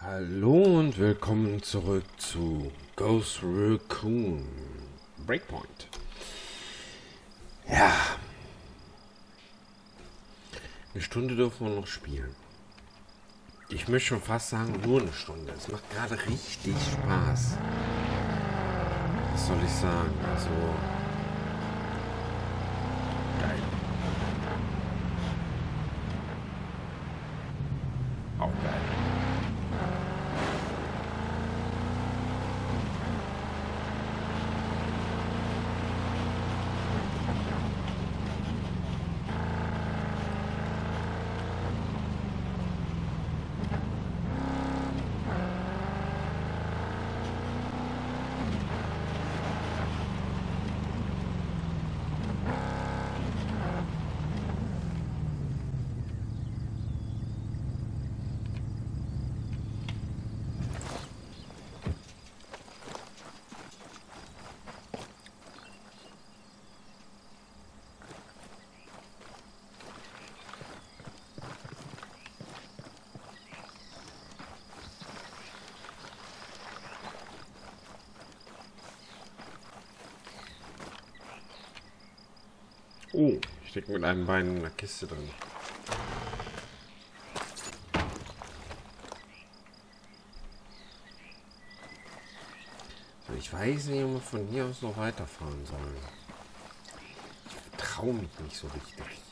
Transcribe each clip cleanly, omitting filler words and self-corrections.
Hallo und willkommen zurück zu Recon Breakpoint. Ja, eine Stunde dürfen wir noch spielen. Ich möchte schon fast sagen, nur eine Stunde. Es macht gerade richtig Spaß. Was soll ich sagen? Also, geil. Auch geil. Oh, ich stecke mit einem Bein in der Kiste drin. So, ich weiß nicht, ob wir von hier aus noch weiterfahren sollen. Ich traue mich nicht so richtig.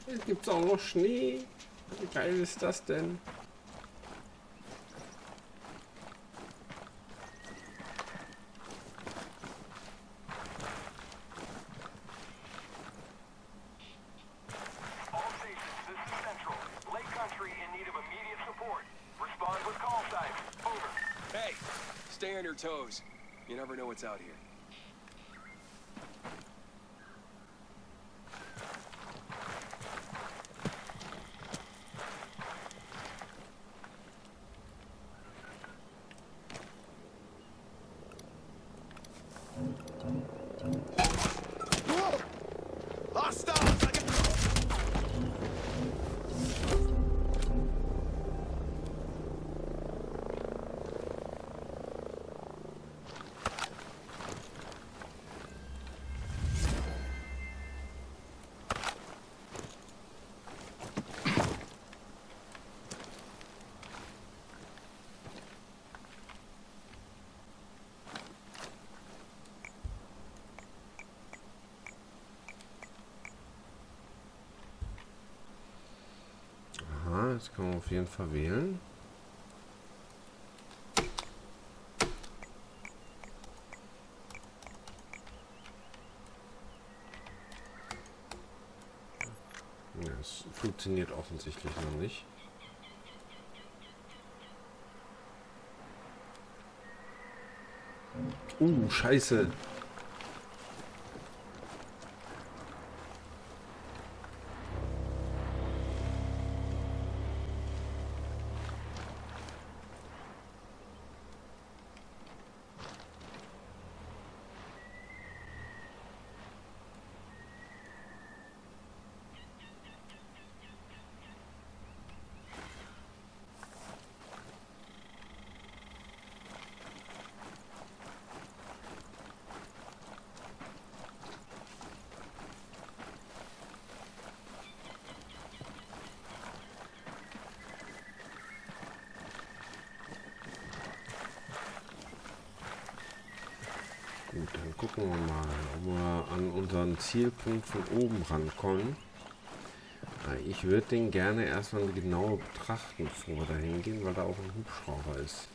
Jetzt gibt es auch noch Schnee. Wie geil ist das denn? Hey, stay on your toes. You never know what's out here. Das kann man auf jeden Fall wählen. Ja, es funktioniert offensichtlich noch nicht. Scheiße. gucken wir mal, ob wir an unseren Zielpunkt von oben rankommen. Ich würde den gerne erstmal genau betrachten, bevor wir da hingehen, weil da auch ein Hubschrauber ist.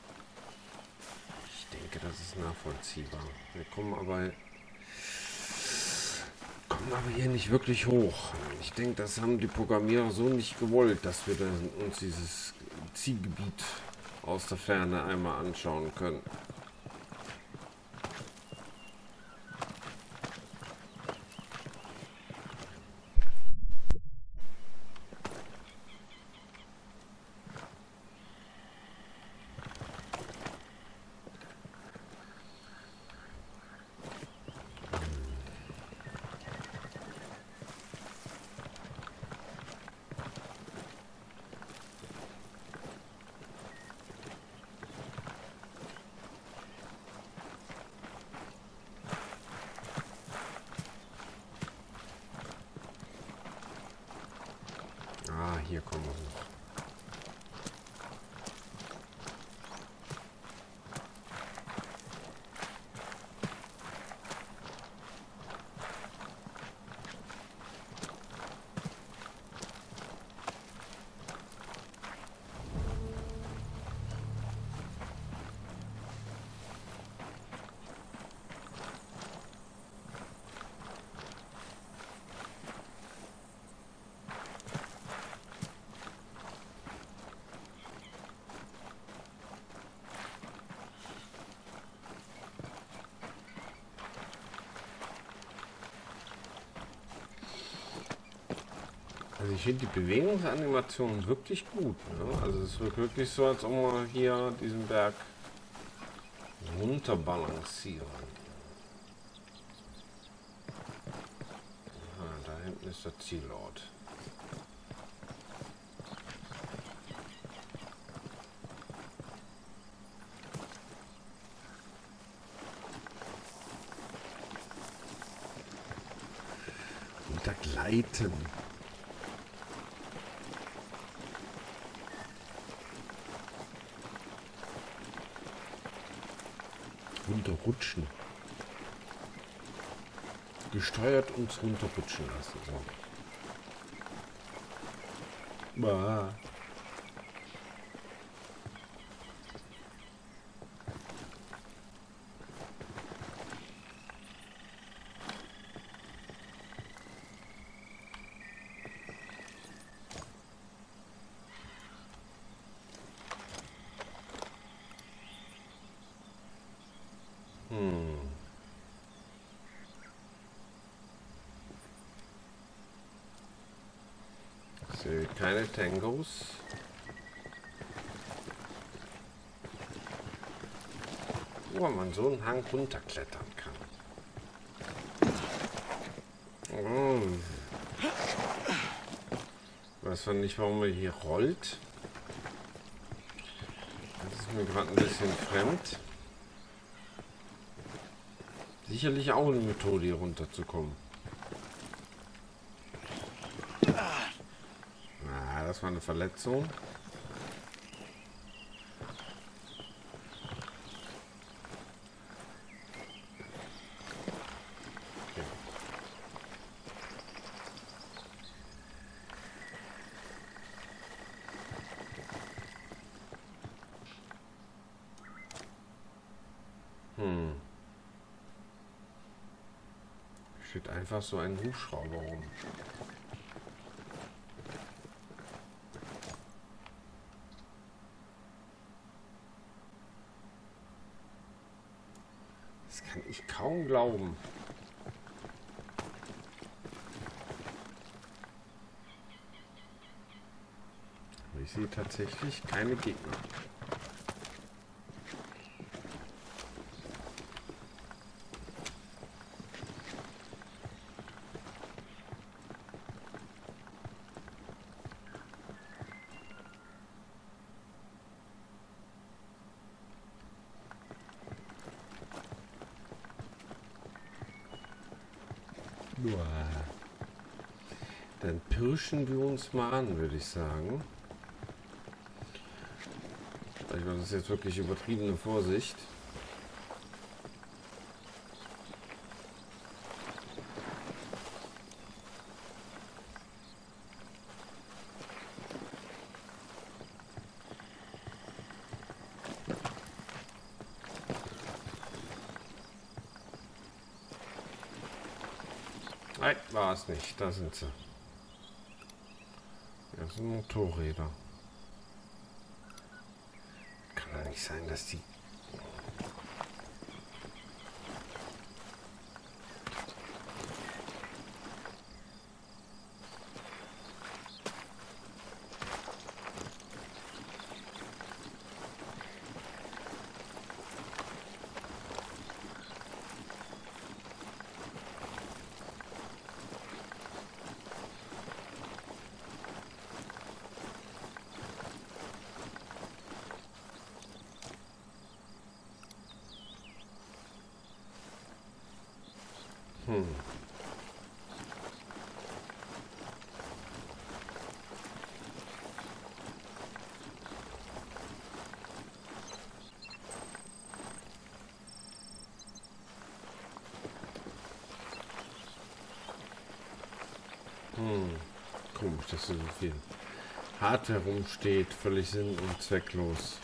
Ich denke, das ist nachvollziehbar. Wir kommen aber hier nicht wirklich hoch. Ich denke, das haben die Programmierer so nicht gewollt, dass wir dann uns dieses Zielgebiet aus der Ferne einmal anschauen können. Hier kommen wir hoch. Also ich finde die Bewegungsanimation wirklich gut. Ne? Also es wird wirklich so, als ob wir hier diesen Berg runterbalancieren. Da hinten ist der Zielort. Untergleiten. Runterrutschen. Gesteuert uns runterrutschen lassen. So. Bah. Keine Tangos. Wo man so einen Hang runterklettern kann. Oh. Weiß man nicht, warum er hier rollt. Das ist mir gerade ein bisschen fremd. Sicherlich auch eine Methode, hier runterzukommen. Das war eine Verletzung. Okay. Steht einfach so ein Hubschrauber rum. Kann ich kaum glauben. Aber ich sehe tatsächlich keine Gegner. Dann pirschen wir uns mal an, würde ich sagen. Ich meine, das ist jetzt wirklich übertriebene Vorsicht. Nein, war es nicht. Da sind sie. Das sind Motorräder. Kann doch nicht sein, dass die... Komisch, dass so viel hart herumsteht, völlig sinn- und zwecklos.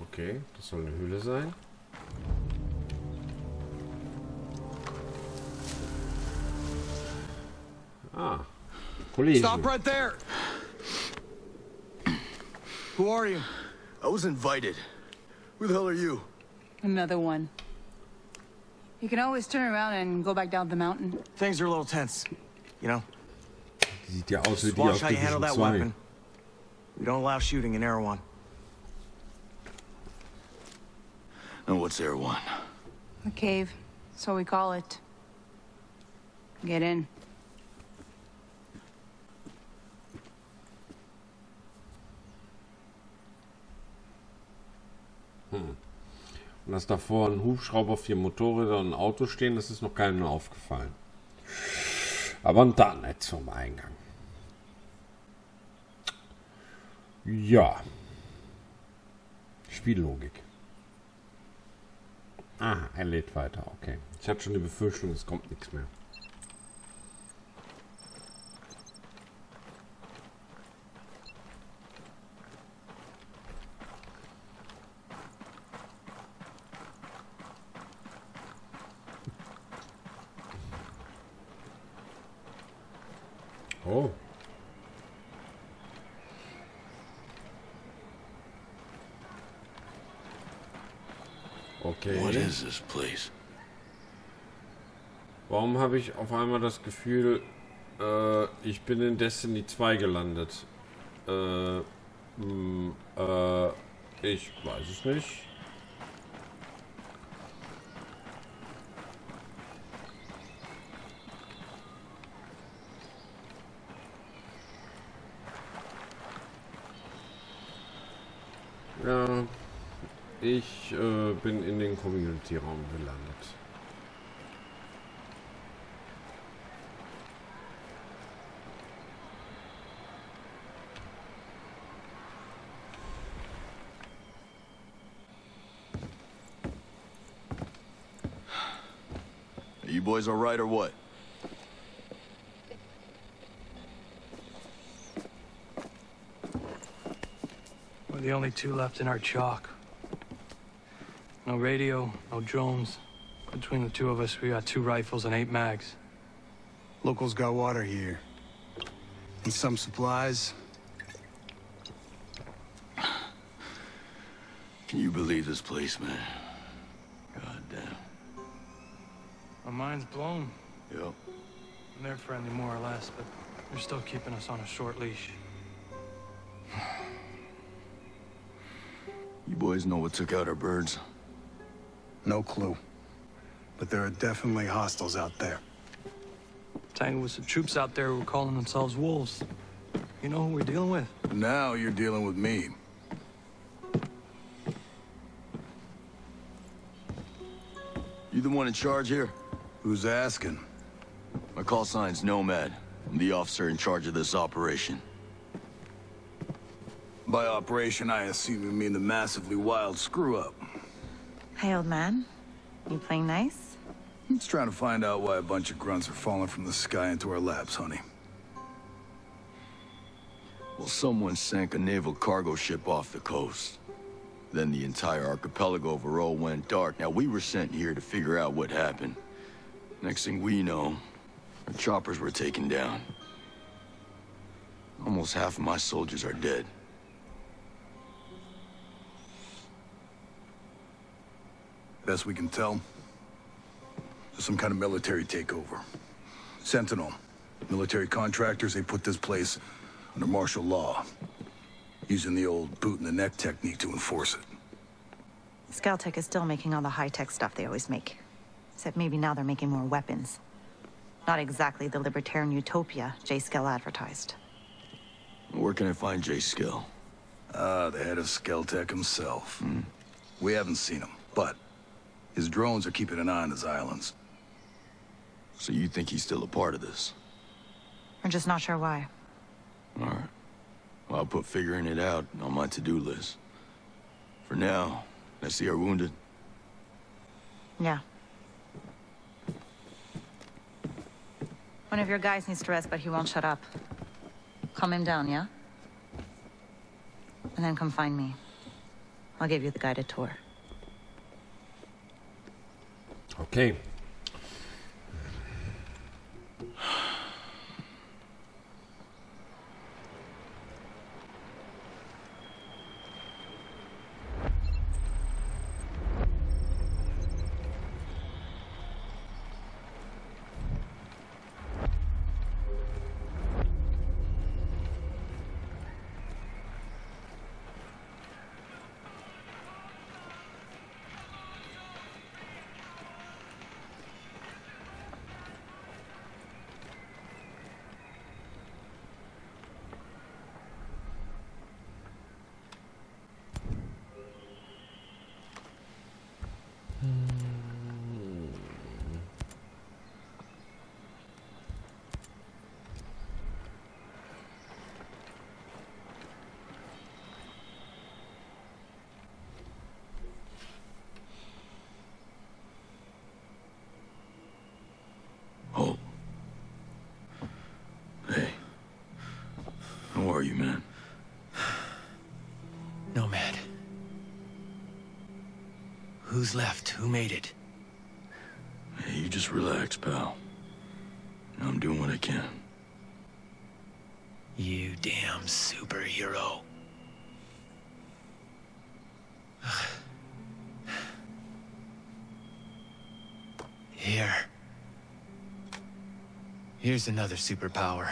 Okay, das soll eine Höhle sein. Ah, Kollege. Stop right there! Who are you? I was invited. Who the hell are you? Another one. You can always turn around and go back down the mountain. Things are a little tense, you know? Sieht ja aus wie Just die watch auf how you handle Division that 2. weapon. We don't allow shooting in Erewhon. And what's Erewhon? The cave, so we call it. Get in. Und dass davor ein Hubschrauber, 4 Motorräder und ein Auto stehen, das ist noch keinem aufgefallen. Aber dann nicht zum Eingang. Ja. Spiellogik. Ah, er lädt weiter, okay. Ich hatte schon die Befürchtung, es kommt nichts mehr. Oh. Okay. What is this place? Warum habe ich auf einmal das Gefühl, ich bin in Destiny 2 gelandet? Ich weiß es nicht. Ja, ich bin in den Community-Raum gelandet. Are you boys all right or what? We're the only two left in our chalk. No radio, no drones. Between the two of us, we got 2 rifles and 8 mags. Locals got water here. And some supplies. Can you believe this place, man? God damn. My mind's blown. Yep. They're friendly more or less, but they're still keeping us on a short leash. You boys know what took out our birds? No clue. But there are definitely hostiles out there. Tangled with some troops out there who were calling themselves wolves. You know who we're dealing with? Now you're dealing with me. You the one in charge here? Who's asking? My call sign's Nomad. I'm the officer in charge of this operation. By operation, I assume you mean the massively wild screw-up. Hi, old man. You playing nice? I'm just trying to find out why a bunch of grunts are falling from the sky into our laps, honey. Well, someone sank a naval cargo ship off the coast. Then the entire archipelago of Heraus went dark. Now, we were sent here to figure out what happened. Next thing we know, our choppers were taken down. Almost half of my soldiers are dead. Best we can tell, there's some kind of military takeover. Sentinel, military contractors, they put this place under martial law, using the old boot-in-the-neck technique to enforce it. Skeltech is still making all the high-tech stuff they always make. Except maybe now they're making more weapons. Not exactly the libertarian utopia J. Skell advertised. Where can I find J. Skell? The head of Skeltech himself. We haven't seen him, but his drones are keeping an eye on his islands. So you think he's still a part of this? We're just not sure why. All right. Well, I'll put figuring it out on my to-do list. For now, let's see our wounded. Yeah. One of your guys needs to rest, but he won't shut up. Calm him down, yeah? And then come find me. I'll give you the guided tour. Okay. Oh. Hey. How are you, man? Nomad. Who's left? Who made it? Hey, you just relax, pal. I'm doing what I can. You damn superhero. Here. Here's another superpower.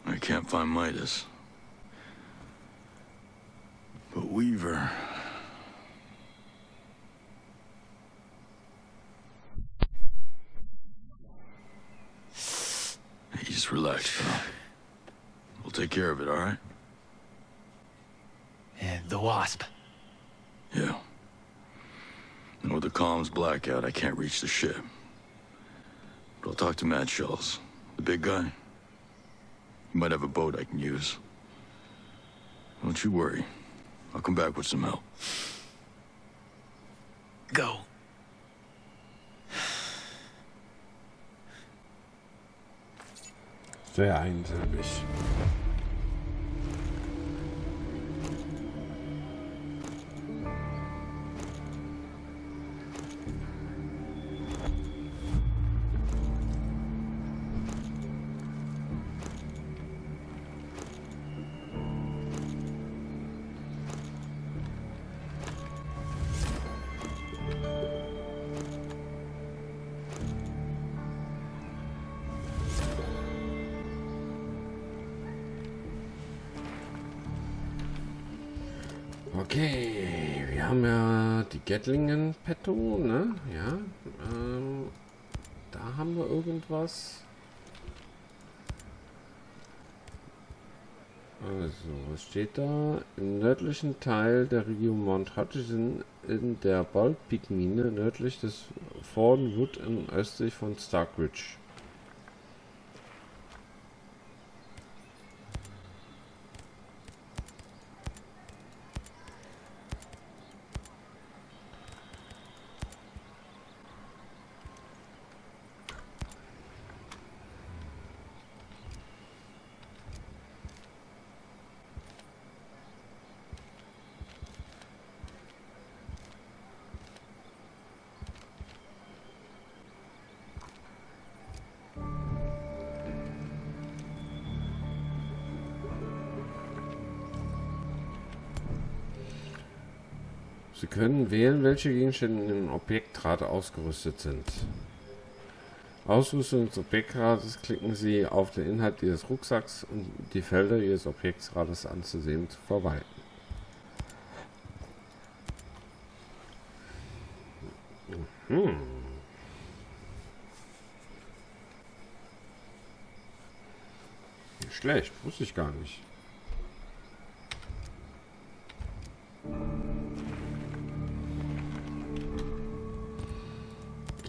I can't find Midas. But Weaver... Hey, just relax, pal. We'll take care of it, all right? And the Wasp. Yeah. And with the comms blackout, I can't reach the ship. But I'll talk to Matt Schultz, the big guy. He might have a boat I can use. Don't you worry. I'll come back with some help. Go. Sehr einsilbig. Okay, wir haben ja die Gatlingen petto, ne? Ja. Da haben wir irgendwas. Also, was steht da? Im nördlichen Teil der Region Mount Hutchison in der Bald-Peak-Mine nördlich des Fort Wood und östlich von Starkridge. Sie können wählen, welche Gegenstände im Objektrad ausgerüstet sind. Ausrüstung des Objektrades klicken Sie auf den Inhalt Ihres Rucksacks, um die Felder Ihres Objektrades anzusehen und zu verwalten. Nicht schlecht, wusste ich gar nicht.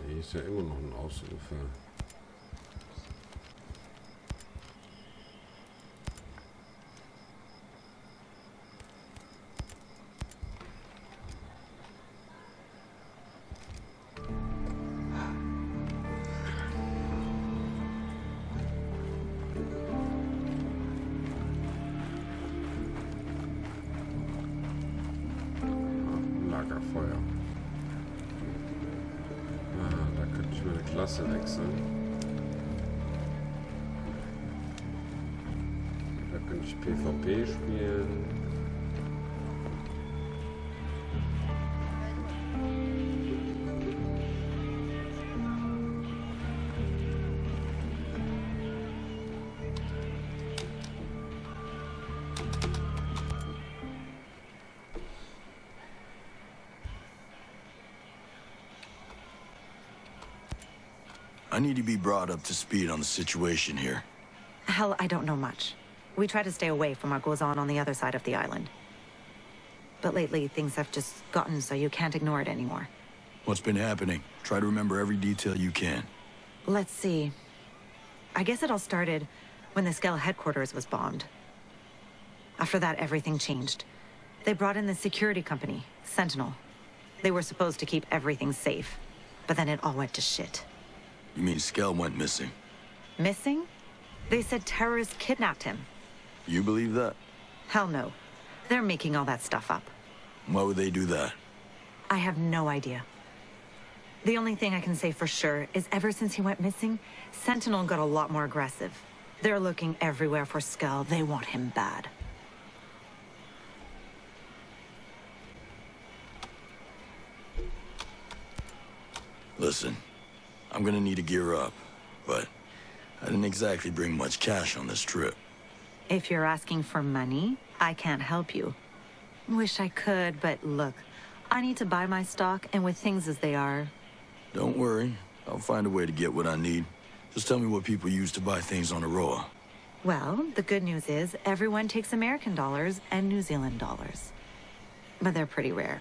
Hier ist ja immer noch ein Ausrufer. Lagerfeuer. Da könnte ich meine Klasse wechseln. Da könnte ich PvP spielen. I need to be brought up to speed on the situation here. Hell, I don't know much. We try to stay away from what goes on the other side of the island. But lately, things have just gotten so you can't ignore it anymore. What's been happening? Try to remember every detail you can. Let's see. I guess it all started when the Skell headquarters was bombed. After that, everything changed. They brought in the security company, Sentinel. They were supposed to keep everything safe, but then it all went to shit. You mean Skell went missing? Missing? They said terrorists kidnapped him. You believe that? Hell no. They're making all that stuff up. Why would they do that? I have no idea. The only thing I can say for sure is ever since he went missing, Sentinel got a lot more aggressive. They're looking everywhere for Skell. They want him bad. Listen, I'm gonna need to gear up, but I didn't exactly bring much cash on this trip. If you're asking for money, I can't help you. Wish I could, but look, I need to buy my stock, and with things as they are... Don't worry, I'll find a way to get what I need. Just tell me what people use to buy things on Auroa. Well, the good news is everyone takes American dollars and New Zealand dollars. But they're pretty rare.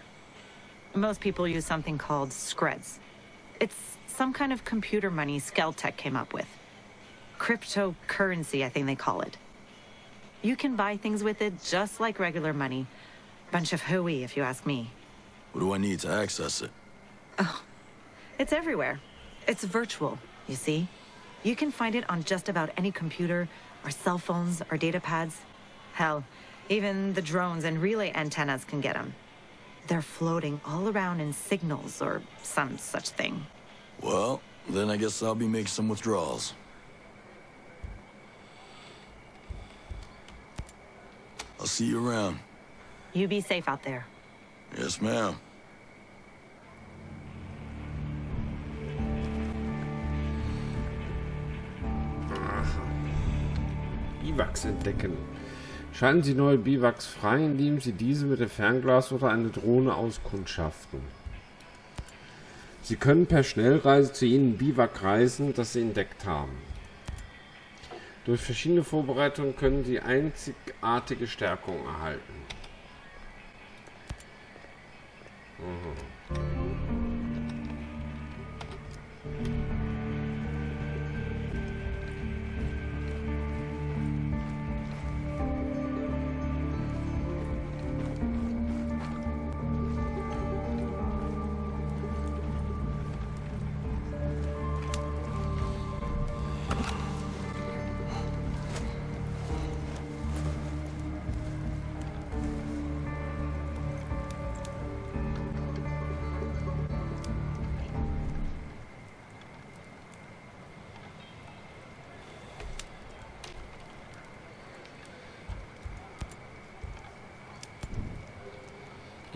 Most people use something called screds. It's some kind of computer money Skelltech came up with. Cryptocurrency, I think they call it. You can buy things with it just like regular money. Bunch of hooey, if you ask me. What do I need to access it? Oh, it's everywhere. It's virtual, you see? You can find it on just about any computer, or cell phones, or data pads. Hell, even the drones and relay antennas can get them. They're floating all around in signals, or some such thing. Well, then I guess I'll be making some withdrawals. I'll see you around. You be safe out there. Yes, ma'am. Biwaks entdecken. Schalten Sie neue Biwaks frei, indem Sie diese mit dem Fernglas oder einer Drohne auskundschaften. Sie können per Schnellreise zu jenem Biwak reisen, das Sie entdeckt haben. Durch verschiedene Vorbereitungen können Sie einzigartige Stärkung erhalten.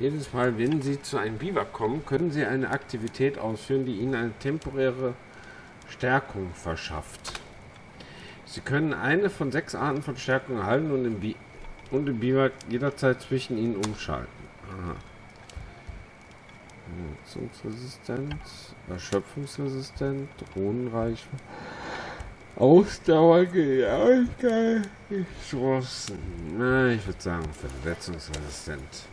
Jedes Mal, wenn Sie zu einem Biwak kommen, können Sie eine Aktivität ausführen, die Ihnen eine temporäre Stärkung verschafft. Sie können eine von 6 Arten von Stärkung erhalten und im Biwak jederzeit zwischen ihnen umschalten. Aha. Nutzungsresistenz, Erschöpfungsresistent, Drohnenreich, Ausdauer, Genauigkeit, Ressourcen. Na, ich würde sagen, verletzungsresistent.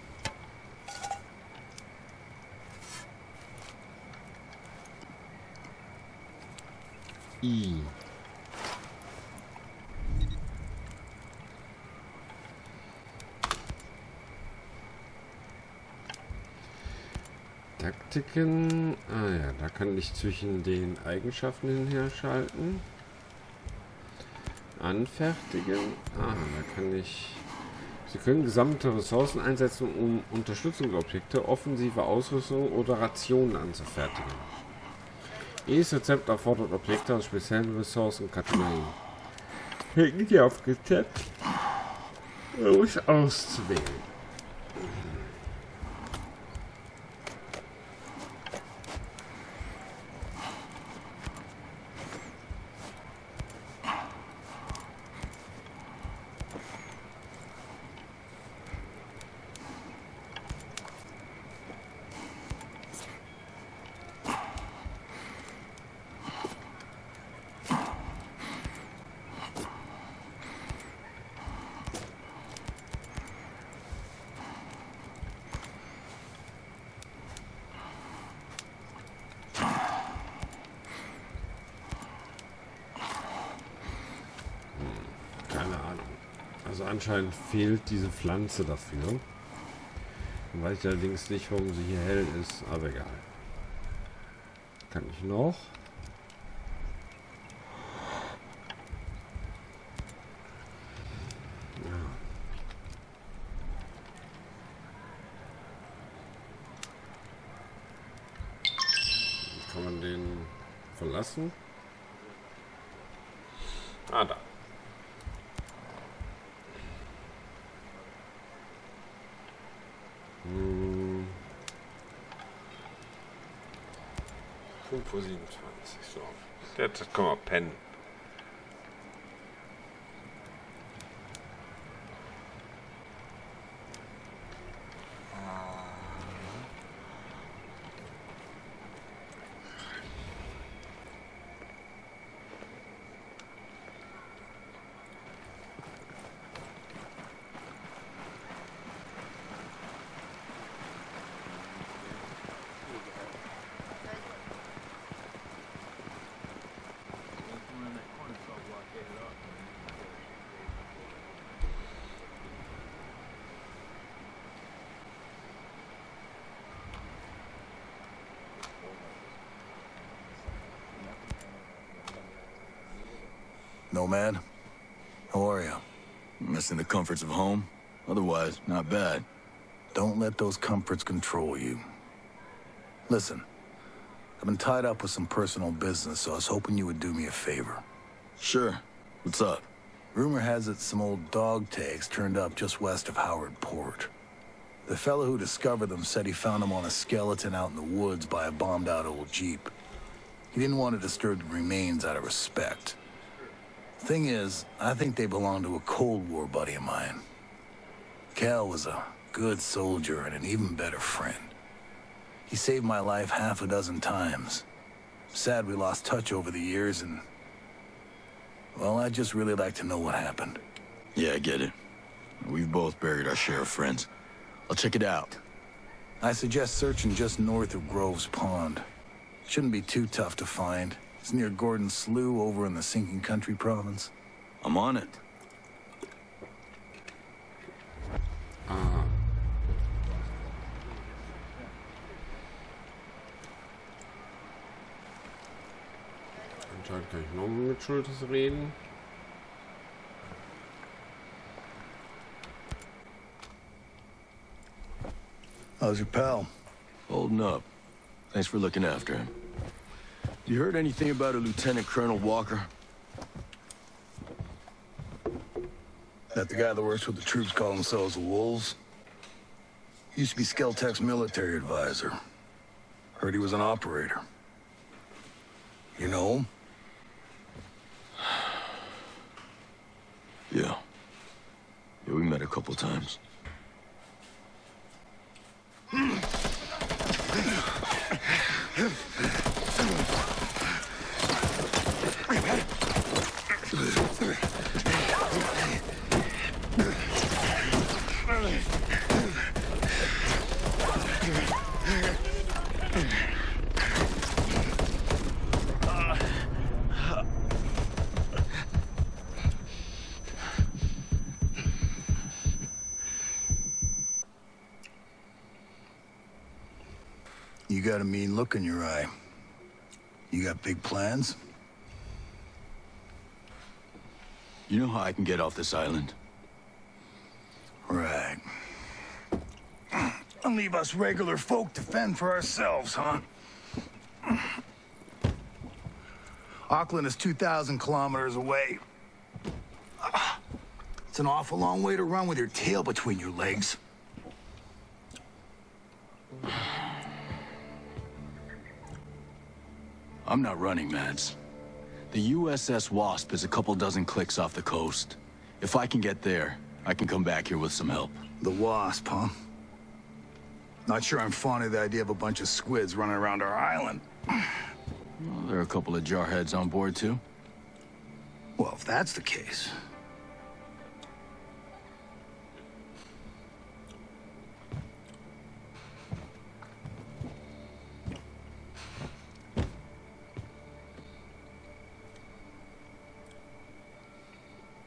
I. Taktiken. Ah ja, da kann ich zwischen den Eigenschaften hinher schalten. Anfertigen. Ah, da kann ich... Sie können gesammelte Ressourcen einsetzen, um Unterstützungsobjekte, offensive Ausrüstung oder Rationen anzufertigen. Jedes Rezept erfordert Objekte aus speziellen Ressourcenkategorien. Klicken Sie auf Rezept, um es auszuwählen. Also anscheinend fehlt diese Pflanze dafür. Dann weiß ich allerdings nicht, warum sie hier hell ist, aber egal. Kann ich noch? Ja. Kann man den verlassen? Ah, da. Vor 27, so. Jetzt können wir pennen. Nomad, how are you? Missing the comforts of home? Otherwise, not bad. Don't let those comforts control you. Listen, I've been tied up with some personal business, so I was hoping you would do me a favor. Sure. What's up? Rumor has it some old dog tags turned up just west of Howard Port. The fellow who discovered them said he found them on a skeleton out in the woods by a bombed-out old Jeep. He didn't want to disturb the remains out of respect. Thing is, I think they belong to a Cold War buddy of mine. Cal was a good soldier and an even better friend. He saved my life half a dozen times. Sad we lost touch over the years and... well, I'd just really like to know what happened. Yeah, I get it. We've both buried our share of friends. I'll check it out. I suggest searching just north of Groves Pond. Shouldn't be too tough to find. It's near Gordon Slough over in the Sinking Country province. I'm on it. Aha. Anscheinend kann ich noch mit Schultes reden. How's your pal? Holding up. Thanks for looking after him. You heard anything about a Lieutenant Colonel Walker? That the guy that works with the troops call themselves the Wolves? Used to be Skeltech's military advisor. Heard he was an operator. You know him? Yeah. Yeah, we met a couple times. You got a mean look in your eye. You got big plans? You know how I can get off this island? Right. And leave us regular folk to fend for ourselves, huh? Auckland is 2,000 kilometers away. It's an awful long way to run with your tail between your legs. I'm not running, Mads. The USS Wasp is a couple dozen clicks off the coast. If I can get there, I can come back here with some help. The Wasp, huh? Not sure I'm fond of the idea of a bunch of squids running around our island. Well, there are a couple of jarheads on board, too. Well, if that's the case...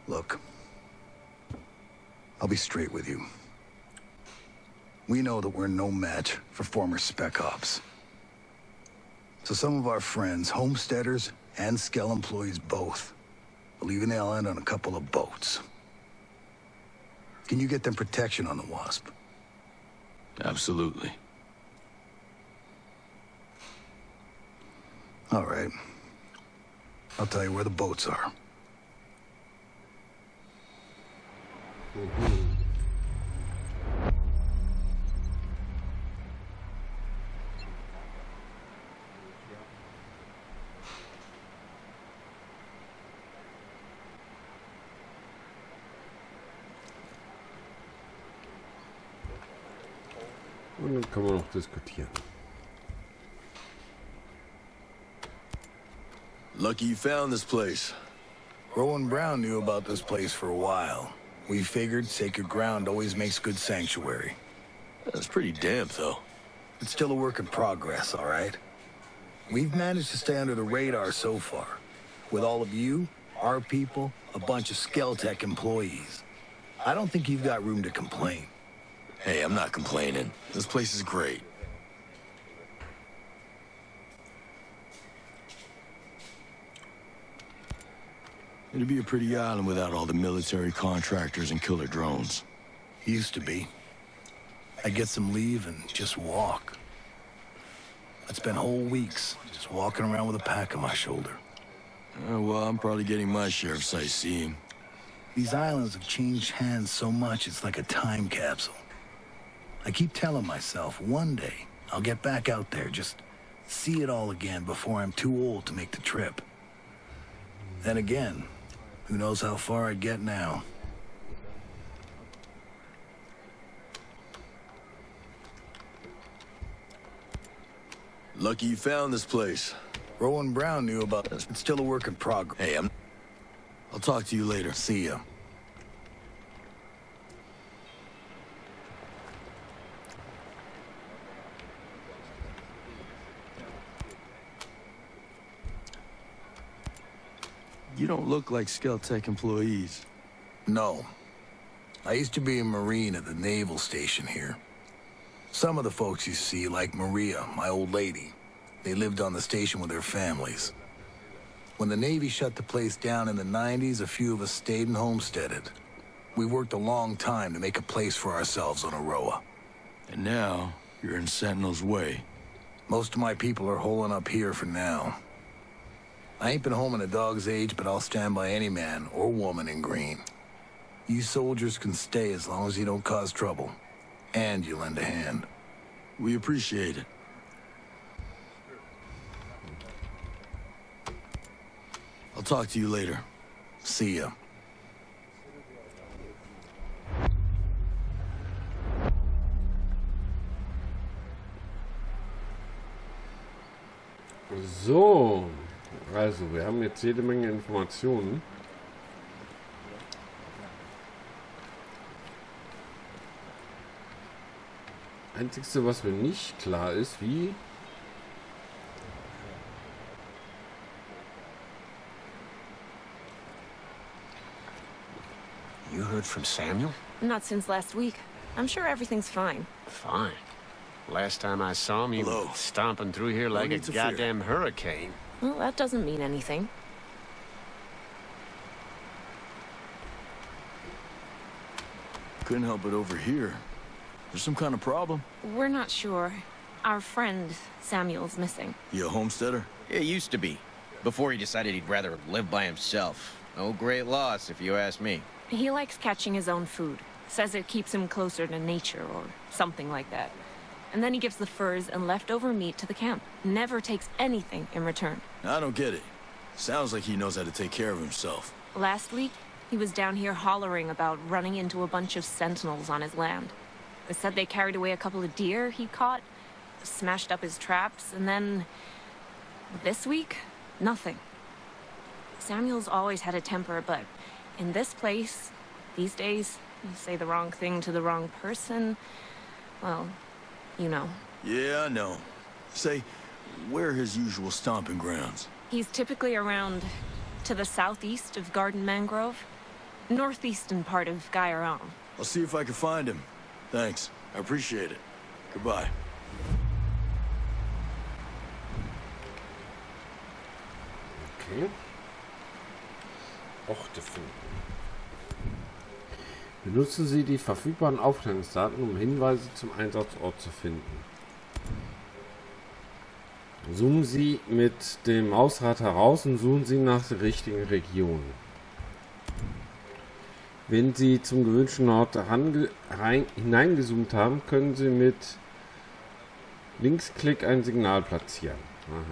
Look, I'll be straight with you. We know that we're no match for former Spec Ops. So some of our friends, homesteaders and Skell employees both, are leaving the island on a couple of boats. Can you get them protection on the Wasp? Absolutely. All right. I'll tell you where the boats are. Und dann kann man noch diskutieren. Lucky you found this place. Rowan Brown knew about this place for a while. We figured sacred ground always makes good sanctuary. That's pretty damp, though. It's still a work in progress, all right? We've managed to stay under the radar so far. With all of you, our people, a bunch of Skeltech employees. I don't think you've got room to complain. Hey, I'm not complaining. This place is great. It'd be a pretty island without all the military contractors and killer drones. Used to be. I'd get some leave and just walk. I'd spend whole weeks just walking around with a pack on my shoulder. Well, I'm probably getting my share of sightseeing. These islands have changed hands so much, it's like a time capsule. I keep telling myself, one day, I'll get back out there, just see it all again before I'm too old to make the trip. Then again, who knows how far I'd get now. Lucky you found this place. Rowan Brown knew about this. It's still a work in progress. Hey, I'll talk to you later. See ya. You don't look like Skeltech employees. No. I used to be a Marine at the naval station here. Some of the folks you see, like Maria, my old lady, they lived on the station with their families. When the Navy shut the place down in the 90s, a few of us stayed and homesteaded. We worked a long time to make a place for ourselves on Auroa. And now, you're in Sentinel's way. Most of my people are holing up here for now. I ain't been home in a dog's age, but I'll stand by any man or woman in green. You soldiers can stay as long as you don't cause trouble. and you lend a hand. We appreciate it. I'll talk to you later. See ya. So, also wir haben jetzt jede Menge Informationen. Einzigste, was mir nicht klar ist, wie... You heard from Samuel? Not since last week. I'm sure everything's fine. Fine. Last time I saw him, he Hello. was stomping through here like a need to fear. goddamn hurricane. Well, that doesn't mean anything. Couldn't help it over here. There's some kind of problem? We're not sure. Our friend, Samuel's missing. You a homesteader? It used to be. Before he decided he'd rather live by himself. No great loss, if you ask me. He likes catching his own food. Says it keeps him closer to nature or something like that. And then he gives the furs and leftover meat to the camp. Never takes anything in return. I don't get it. Sounds like he knows how to take care of himself. Last week, he was down here hollering about running into a bunch of sentinels on his land. They said they carried away a couple of deer he caught, smashed up his traps, and then... this week, nothing. Samuel's always had a temper, but in this place, these days, you say the wrong thing to the wrong person, well, you know. Yeah, I know. Say, where are his usual stomping grounds? He's typically around to the southeast of Garden Mangrove, northeastern part of Guyarong. I'll see if I can find him. Thanks. I appreciate it. Goodbye. Okay. Orte finden. Benutzen Sie die verfügbaren Aufklärungsdaten, um Hinweise zum Einsatzort zu finden. Zoomen Sie mit dem Mausrad heraus und suchen Sie nach der richtigen Region. Wenn Sie zum gewünschten Ort hineingezoomt haben, können Sie mit Linksklick ein Signal platzieren. Aha.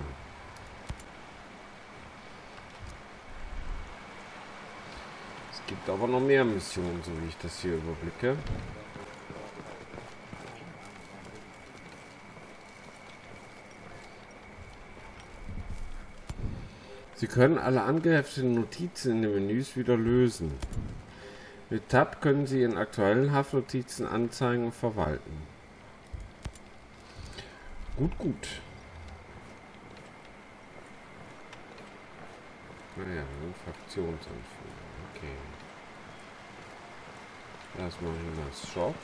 Es gibt aber noch mehr Missionen, so wie ich das hier überblicke. Sie können alle angehefteten Notizen in den Menüs wieder lösen. Mit Tab können Sie Ihren aktuellen Haftnotizen anzeigen und verwalten. Gut, gut. Naja, ein Fraktionsanführer. Okay. Erstmal hier das Shop.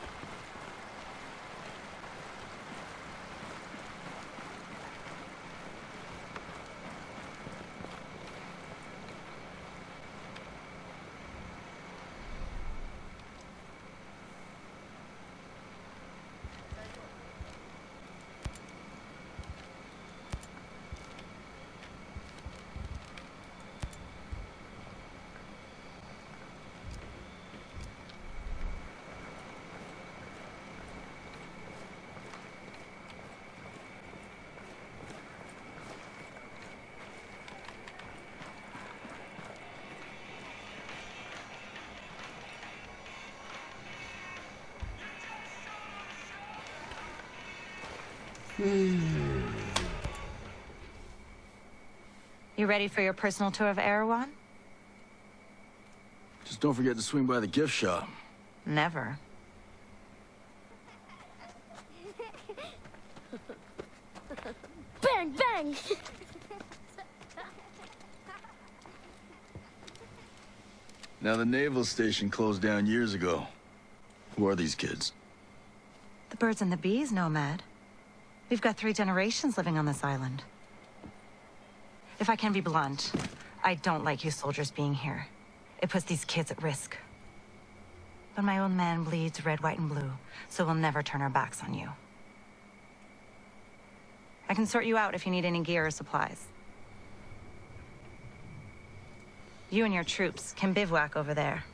You ready for your personal tour of Erewhon? Just don't forget to swing by the gift shop. Never. Bang, bang! Now, the naval station closed down years ago. Who are these kids? The birds and the bees, Nomad. We've got 3 generations living on this island. If I can be blunt, I don't like you soldiers being here. It puts these kids at risk. But my own man bleeds red, white, and blue, so we'll never turn our backs on you. I can sort you out if you need any gear or supplies. You and your troops can bivouac over there.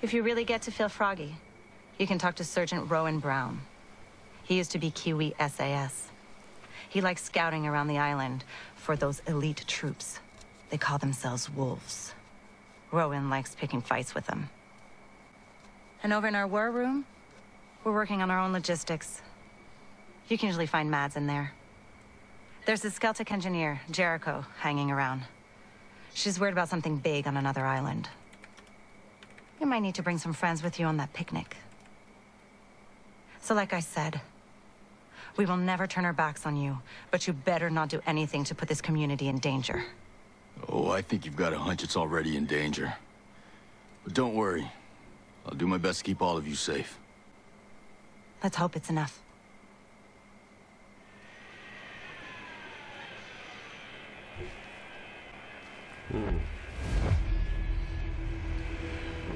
If you really get to feel froggy, you can talk to Sergeant Rowan Brown. He used to be Kiwi SAS. He likes scouting around the island for those elite troops. They call themselves wolves. Rowan likes picking fights with them. And over in our war room, we're working on our own logistics. You can usually find Mads in there. There's a Celtic engineer, Jericho, hanging around. She's worried about something big on another island. You might need to bring some friends with you on that picnic. So like I said, we will never turn our backs on you, but you better not do anything to put this community in danger. Oh, I think you've got a hunch it's already in danger. But don't worry. I'll do my best to keep all of you safe. Let's hope it's enough.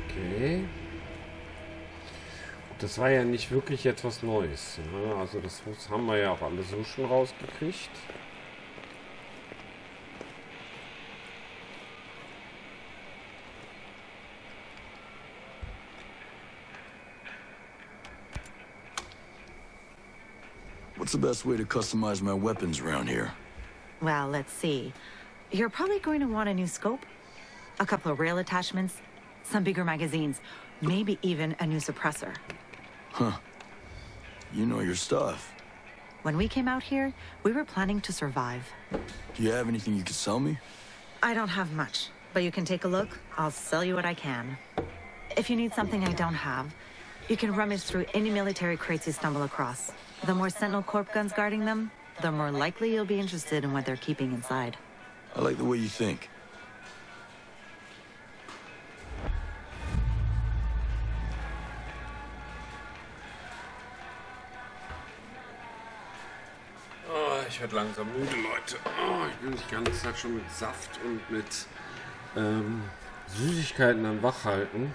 Okay. Das war ja nicht wirklich etwas Neues. Ne? Also das haben wir ja auch alles so schon rausgekriegt. What's the best way to customize my weapons around here? Well, let's see. You're probably going to want a new scope, a couple of rail attachments, some bigger magazines, maybe even a new suppressor. Huh. You know your stuff. When we came out here, we were planning to survive. Do you have anything you could sell me? I don't have much, but you can take a look. I'll sell you what I can. If you need something I don't have, you can rummage through any military crates you stumble across. The more Sentinel Corp guns guarding them, the more likely you'll be interested in what they're keeping inside. I like the way you think. Oh, ich werde langsam müde, Leute. Oh, ich bin die ganze Zeit schon mit Saft und mit Süßigkeiten am Wachhalten.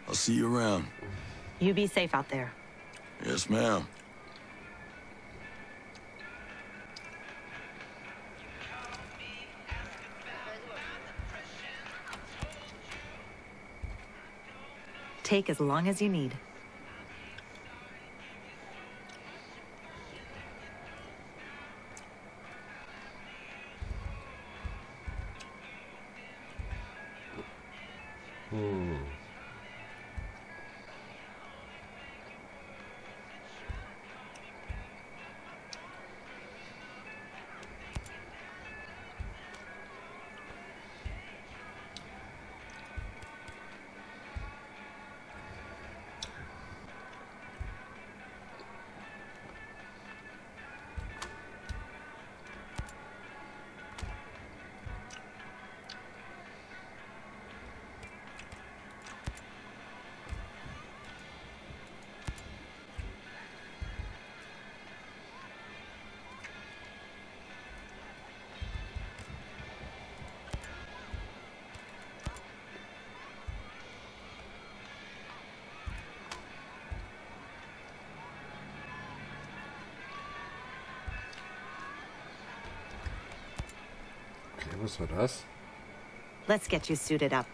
I'll see you around. You be safe out there. Yes, ma'am. Take as long as you need. Was war das? Let's get you suited up.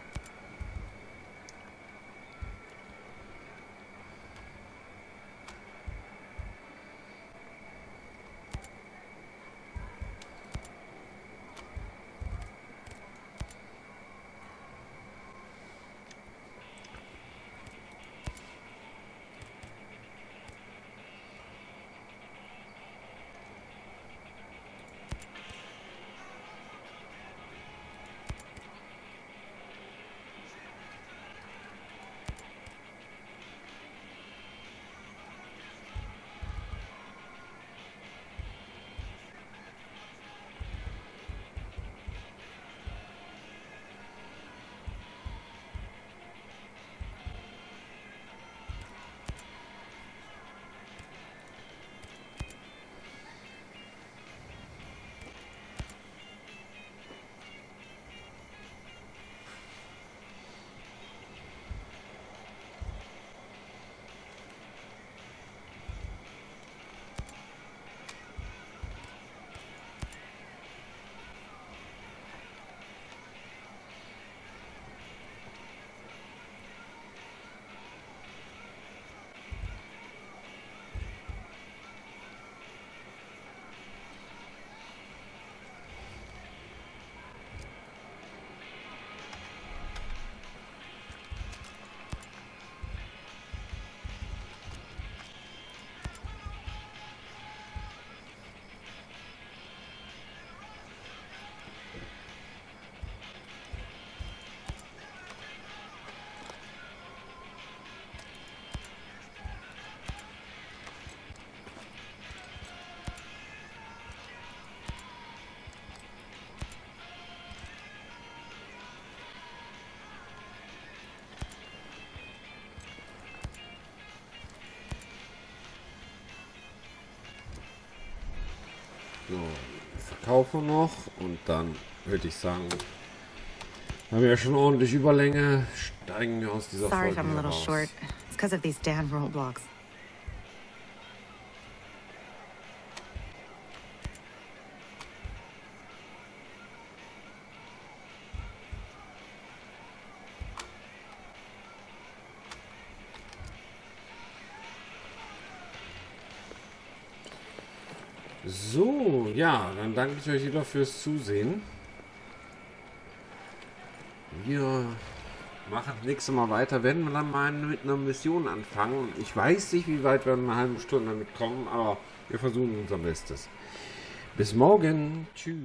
So, verkaufen noch und dann würde ich sagen, haben wir ja schon ordentlich Überlänge, steigen wir aus dieser Sorry if Folge I'm a little raus. short. It's because of these damn roadblocks. So, ja, dann danke ich euch wieder fürs Zusehen. Wir machen das nächste Mal weiter, werden wir dann mal mit einer Mission anfangen. Ich weiß nicht, wie weit wir in einer halben Stunde damit kommen, aber wir versuchen unser Bestes. Bis morgen. Tschüss.